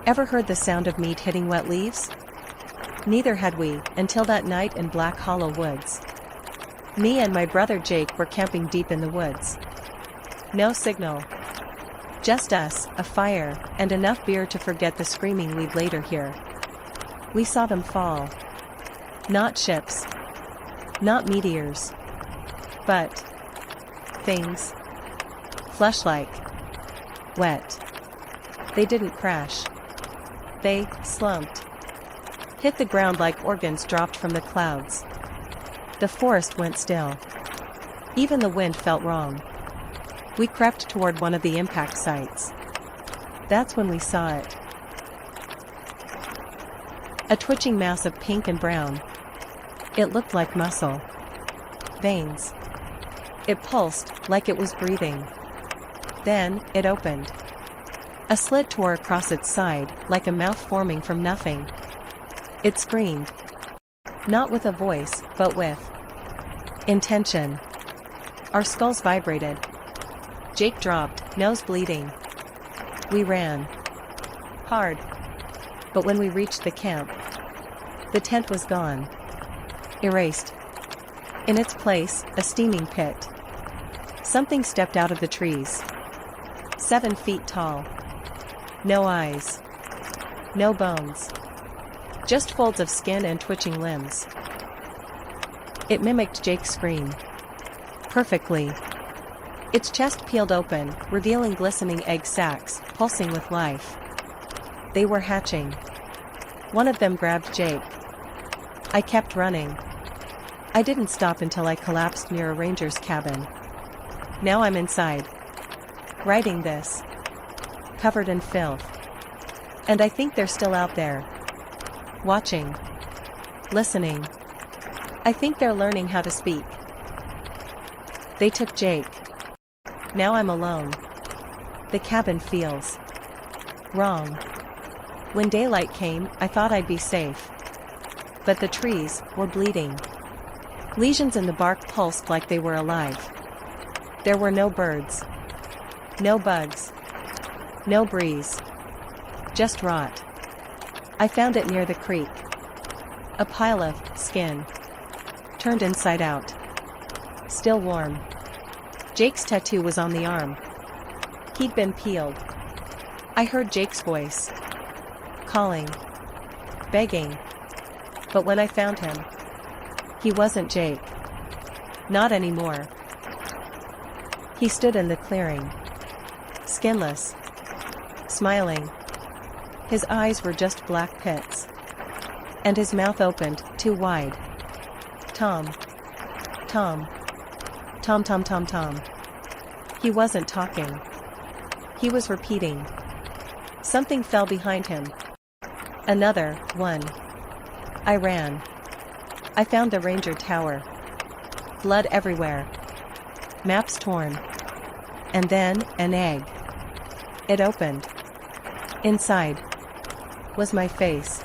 Ever heard the sound of meat hitting wet leaves? Neither had we, until that night in Black Hollow Woods. Me and my brother Jake were camping deep in the woods. No signal. Just us, a fire, and enough beer to forget the screaming we'd later hear. We saw them fall. Not ships. Not meteors. But things. Flesh-like. Wet. They didn't crash. They slumped. Hit the ground like organs dropped from the clouds. The forest went still. Even the wind felt wrong. We crept toward one of the impact sites. That's when we saw it. A twitching mass of pink and brown. It looked like muscle. Veins. It pulsed, like it was breathing. Then, it opened. A slit tore across its side, like a mouth forming from nothing. It screamed. Not with a voice, but with intention. Our skulls vibrated. Jake dropped, nose bleeding. We ran. Hard. But when we reached the camp, the tent was gone. Erased. In its place, a steaming pit. Something stepped out of the trees. 7 feet tall. No eyes. No bones. Just folds of skin and twitching limbs. It mimicked Jake's scream. Perfectly. Its chest peeled open, revealing glistening egg sacs, pulsing with life. They were hatching. One of them grabbed Jake. I kept running. I didn't stop until I collapsed near a ranger's cabin. Now I'm inside. Writing this. Covered in filth. And I think they're still out there. Watching. Listening. I think they're learning how to speak. They took Jake. Now I'm alone. The cabin feels wrong. When daylight came, I thought I'd be safe. But the trees were bleeding. Lesions in the bark pulsed like they were alive. There were no birds. No bugs. No breeze. Just rot. I found it near the creek. A pile of skin. Turned inside out. Still warm. Jake's tattoo was on the arm. He'd been peeled. I heard Jake's voice. Calling. Begging. But when I found him, he wasn't Jake. Not anymore. He stood in the clearing. Skinless. Smiling. His eyes were just black pits. And his mouth opened, too wide. Tom. Tom. Tom Tom Tom Tom. He wasn't talking. He was repeating. Something fell behind him. Another one. I ran. I found the ranger tower. Blood everywhere. Maps torn. And then, an egg. It opened. Inside was my face.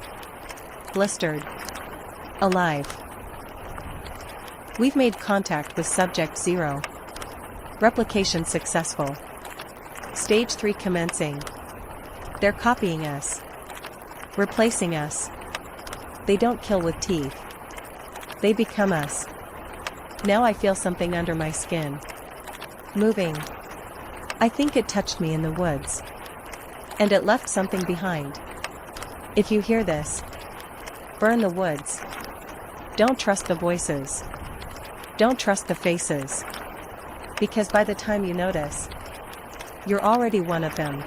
Blistered. Alive. We've made contact with Subject 0. Replication successful. Stage 3 commencing. They're copying us. Replacing us. They don't kill with teeth. They become us. Now I feel something under my skin. Moving. I think it touched me in the woods. And it left something behind. If you hear this, burn the woods. Don't trust the voices. Don't trust the faces. Because by the time you notice, you're already one of them.